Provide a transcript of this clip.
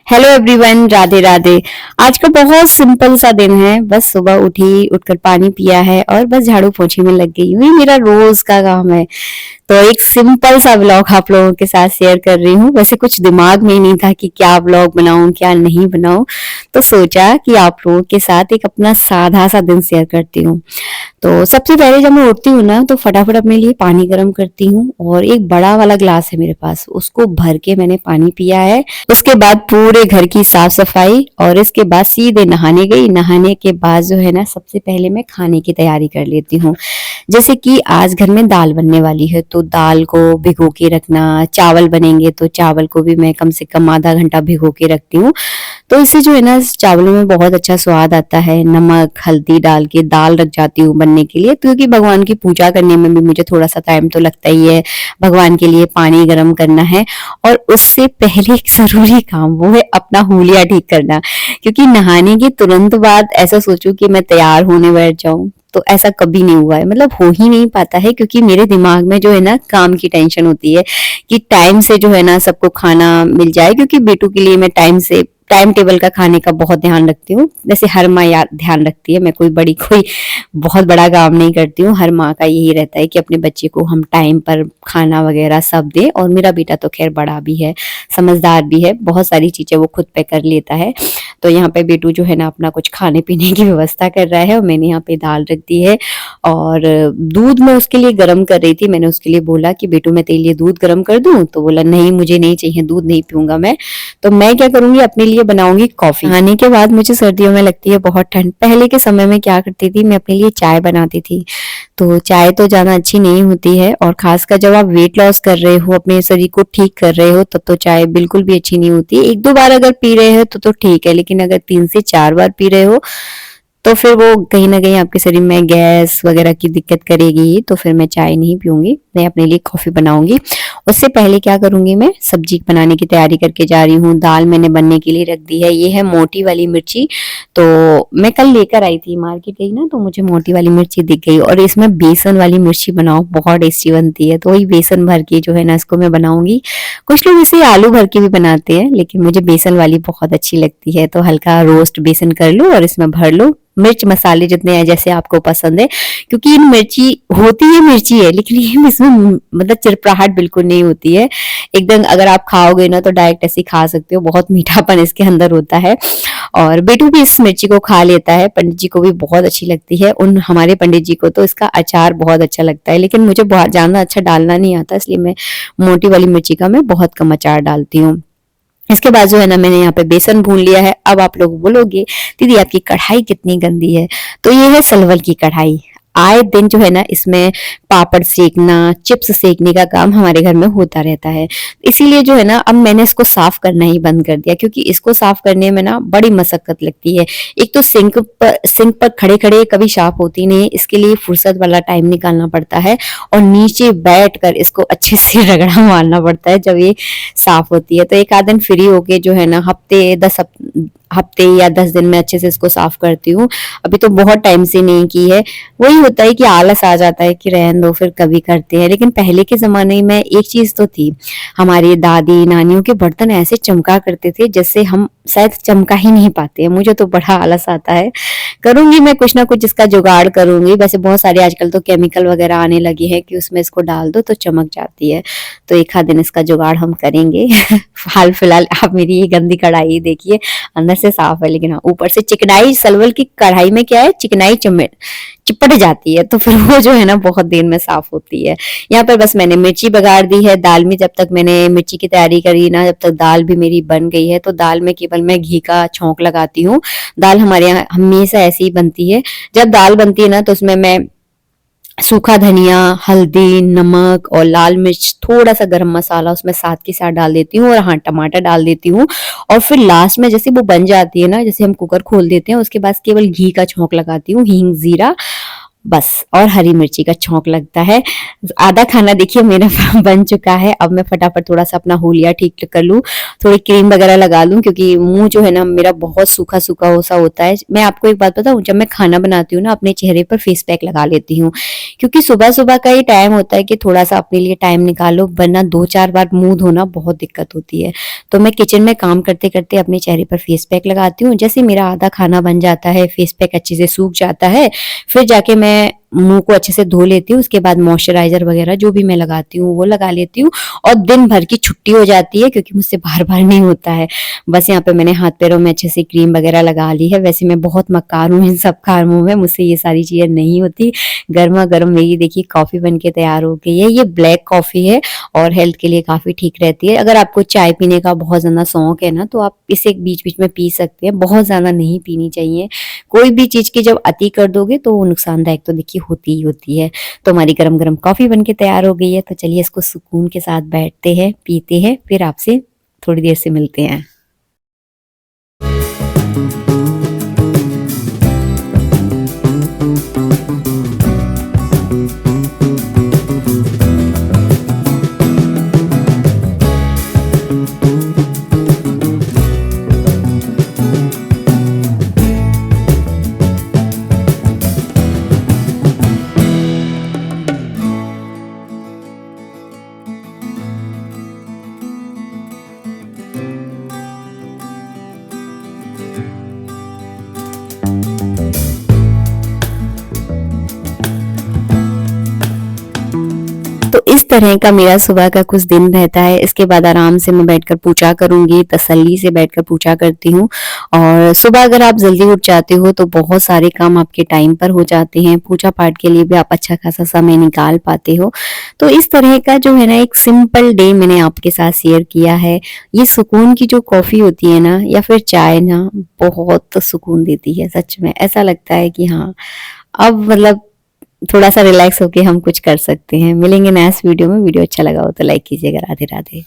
Hello everyone, Radhe Radhe. आज का बहुत सिंपल सा दिन है। बस सुबह उठी, उठकर पानी पिया है और बस झाड़ू पोछी में लग गई हूँ। ये मेरा रोज का काम है। तो एक सिंपल सा व्लॉग आप लोगों के साथ शेयर कर रही हूँ। वैसे कुछ दिमाग में ही नहीं था कि क्या व्लॉग बनाऊं क्या नहीं बनाऊं, तो सोचा कि आप लोगों के साथ एक अपना सादा सा दिन शेयर करती हूँ। तो सबसे पहले जब मैं उठती हूँ ना, तो फटाफट अपने लिए पानी गर्म करती हूँ और एक बड़ा वाला ग्लास है मेरे पास, उसको भर के मैंने पानी पिया है। उसके बाद पूरे घर की साफ सफाई और इसके बाद सीधे नहाने गई। नहाने के बाद जो है ना, सबसे पहले मैं खाने की तैयारी कर लेती हूँ। जैसे कि आज घर में दाल बनने वाली है, तो दाल को भिगो के रखना, चावल बनेंगे तो चावल को भी मैं कम से कम आधा घंटा भिगो के रखती हूँ। तो इससे जो है ना, चावलों में बहुत अच्छा स्वाद आता है। नमक हल्दी डाल के दाल रख जाती हूँ बनने के लिए, क्योंकि भगवान की पूजा करने में भी मुझे थोड़ा सा टाइम तो लगता ही है। भगवान के लिए पानी गर्म करना है और उससे पहले एक जरूरी काम, वो है अपना हुलिया ठीक करना। क्योंकि नहाने के तुरंत बाद ऐसा सोचूं कि मैं तैयार होने बैठ जाऊं, तो ऐसा कभी नहीं हुआ है। मतलब हो ही नहीं पाता है, क्योंकि मेरे दिमाग में जो है ना, काम की टेंशन होती है कि टाइम से जो है ना सबको खाना मिल जाए। क्योंकि बेटू के लिए मैं टाइम टेबल का खाने का बहुत ध्यान रखती हूँ। वैसे हर माँ ध्यान रखती है, मैं कोई बहुत बड़ा काम नहीं करती हूँ। हर माँ का यही रहता है कि अपने बच्चे को हम टाइम पर खाना वगैरह सब दें। और मेरा बेटा तो खैर बड़ा भी है, समझदार भी है, बहुत सारी चीजें वो खुद पे कर लेता है। तो यहाँ पे बेटू जो है ना, अपना कुछ खाने पीने की व्यवस्था कर रहा है और मैंने यहाँ पे दाल रख दी है। और दूध मैं उसके लिए गर्म कर रही थी। मैंने उसके लिए बोला कि बेटू मैं तेरे लिए दूध गर्म कर दूं, तो बोला नहीं मुझे नहीं चाहिए, दूध नहीं पीऊंगा मैं। तो मैं क्या करूंगी, अपने लिए बनाऊंगी कॉफी। खाने के बाद मुझे सर्दियों में लगती है बहुत ठंड। पहले के समय में क्या करती थी, मैं अपने लिए चाय बनाती थी। तो चाय तो ज्यादा अच्छी नहीं होती है, और खासकर जब आप वेट लॉस कर रहे हो, अपने शरीर को ठीक कर रहे हो, तब तो चाय बिल्कुल भी अच्छी नहीं होती। एक दो बार अगर पी रहे हो तो ठीक है, लेकिन अगर 3 से 4 बार पी रहे हो तो फिर वो कहीं ना कहीं आपके शरीर में गैस वगैरह की दिक्कत करेगी ही। तो फिर मैं चाय नहीं पीऊंगी, मैं अपने लिए कॉफी बनाऊंगी। उससे पहले क्या करूंगी, मैं सब्जी बनाने की तैयारी करके जा रही हूँ। दाल मैंने बनने के लिए रख दी है। ये है मोटी वाली मिर्ची। तो मैं कल लेकर आई थी, मार्केट गई ना, तो मुझे मोटी वाली मिर्ची दिख गई। और इसमें बेसन वाली मिर्ची बनाओ, बहुत टेस्टी बनती है। तो वही बेसन भर के जो है ना, इसको मैं बनाऊंगी। कुछ लोग इसे आलू भर के भी बनाते हैं, लेकिन मुझे बेसन वाली बहुत अच्छी लगती है। तो हल्का रोस्ट बेसन कर लो और इसमें भर लो। मिर्च मसाले जितने हैं जैसे आपको पसंद है, क्योंकि इन मिर्ची होती है मिर्ची है, लेकिन ये इसमें मतलब चिरपराहट बिल्कुल नहीं होती है। एकदम अगर आप खाओगे ना, तो डायरेक्ट ऐसे खा सकते हो। बहुत मीठापन इसके अंदर होता है। और बेटू भी इस मिर्ची को खा लेता है। पंडित जी को भी बहुत अच्छी लगती है। उन हमारे पंडित जी को तो इसका अचार बहुत अच्छा लगता है, लेकिन मुझे बहुत ज्यादा अच्छा डालना नहीं आता, इसलिए मैं मोटी वाली मिर्ची का मैं बहुत कम अचार डालती हूँ। इसके बाद जो है ना, मैंने यहाँ पे बेसन भून लिया है। अब आप लोग बोलोगे दीदी आपकी कढ़ाई कितनी गंदी है, तो ये है सलवल की कढ़ाई। आए दिन जो है ना, इसमें पापड़ सेकना, चिप्स सेकने का काम हमारे घर में होता रहता है। इसीलिए जो है ना, अब मैंने इसको साफ करना ही बंद कर दिया, क्योंकि इसको साफ करने में ना बड़ी मशक्कत लगती है। एक तो सिंक पर खड़े खड़े कभी साफ होती नहीं है, इसके लिए फुर्सत वाला टाइम निकालना पड़ता है। और नीचे बैठ कर इसको अच्छे से रगड़ा मारना पड़ता है जब ये साफ होती है। तो एक आध दिन फ्री होके जो है ना, हफ्ते या 10 दिन में अच्छे से इसको साफ करती हूँ। अभी तो बहुत टाइम से नहीं की है। वही होता है कि आलस आ जाता है कि रहने दो, फिर कभी करते हैं। लेकिन पहले के जमाने में एक चीज तो थी, हमारी दादी नानियों के बर्तन ऐसे चमका करते थे जैसे हम शायद चमका ही नहीं पाते हैं। मुझे तो बड़ा आलस आता है। करूंगी मैं कुछ ना कुछ इसका जुगाड़ करूंगी। वैसे बहुत सारे आजकल तो केमिकल वगैरह आने लगे हैं कि उसमें इसको डाल दो तो चमक जाती है। तो एक आध दिन इसका जुगाड़ हम करेंगे। हाल फिलहाल आप मेरी ये गंदी कढ़ाई देखिए, अंदर से साफ है, लेकिन हाँ, ऊपर से चिकनाई। सलवल की कढ़ाई में क्या है, चिकनाई चिपट जाती है, तो फिर वो जो है ना, बहुत देर में साफ होती है। यहाँ पर बस मैंने मिर्ची बघार दी है दाल में। जब तक मैंने मिर्ची की तैयारी करी ना, जब तक दाल भी मेरी बन गई है। तो दाल में केवल मैं घी का छौंक लगाती हूँ। दाल हमारे यहाँ हमेशा ऐसी ही बनती है। जब दाल बनती है ना, तो उसमें मैं सूखा धनिया, हल्दी, नमक और लाल मिर्च, थोड़ा सा गरम मसाला उसमें साथ के साथ डाल देती हूँ। और हाँ, टमाटर डाल देती हूँ। और फिर लास्ट में जैसे वो बन जाती है ना, जैसे हम कुकर खोल देते हैं, उसके बाद केवल घी का छौंक लगाती हूँ, हींग जीरा। बस, और हरी मिर्ची का छौंक लगता है। आधा खाना देखिए मेरा बन चुका है। अब मैं फटाफट थोड़ा सा अपना होलिया ठीक कर लूँ, थोड़ी क्रीम वगैरह लगा लूँ, क्योंकि मुंह जो है ना मेरा बहुत सूखा सूखा सा होता है। मैं आपको एक बात बताऊँ, जब मैं खाना बनाती हूँ ना अपने चेहरे पर फेस पैक लगा लेती हूँ, क्योंकि सुबह सुबह का ही टाइम होता है कि थोड़ा सा अपने लिए टाइम निकालो, वरना 2-4 बार मुंह धोना बहुत दिक्कत होती है। तो मैं किचन में काम करते करते अपने चेहरे पर फेस पैक लगाती हूँ। जैसे मेरा आधा खाना बन जाता है, फेस पैक अच्छे से सूख जाता है, फिर जाके मैं मुंह को अच्छे से धो लेती हूँ। उसके बाद मॉइस्चराइजर वगैरह जो भी मैं लगाती हूँ वो लगा लेती हूँ, और दिन भर की छुट्टी हो जाती है, क्योंकि मुझसे बार बार नहीं होता है। बस यहाँ पे मैंने हाथ पैरों में अच्छे से क्रीम वगैरह लगा ली है। वैसे मैं बहुत मक्कार हूँ इन सब कामों में, मुझसे ये सारी चीजें नहीं होती। गर्मा गर्म मेरी देखिए कॉफी बन के तैयार हो गई है। ये ब्लैक कॉफी है और हेल्थ के लिए काफी ठीक रहती है। अगर आपको चाय पीने का बहुत ज्यादा शौक है ना, तो आप इसे बीच बीच में पी सकते हैं, बहुत ज्यादा नहीं पीनी चाहिए। कोई भी चीज की जब अति कर दोगे तो वो नुकसानदायक तो देखिए होती ही होती है। तो हमारी गरम गरम कॉफी बन के तैयार हो गई है, तो चलिए इसको सुकून के साथ बैठते हैं, पीते हैं, फिर आपसे थोड़ी देर से मिलते हैं। तो इस तरह का मेरा सुबह का कुछ दिन रहता है। इसके बाद आराम से मैं बैठकर पूजा करूंगी, तसल्ली से बैठकर पूजा करती हूँ। और सुबह अगर आप जल्दी उठ जाते हो तो बहुत सारे काम आपके टाइम पर हो जाते हैं, पूजा पाठ के लिए भी आप अच्छा खासा समय निकाल पाते हो। तो इस तरह का जो है ना एक सिंपल डे मैंने आपके साथ शेयर किया है। ये सुकून की जो कॉफी होती है ना, या फिर चाय ना, बहुत सुकून देती है। सच में ऐसा लगता है कि हाँ, अब मतलब थोड़ा सा रिलैक्स होके हम कुछ कर सकते हैं। मिलेंगे नेक्स्ट वीडियो में। वीडियो अच्छा लगा हो तो लाइक कीजिएगा। राधे राधे।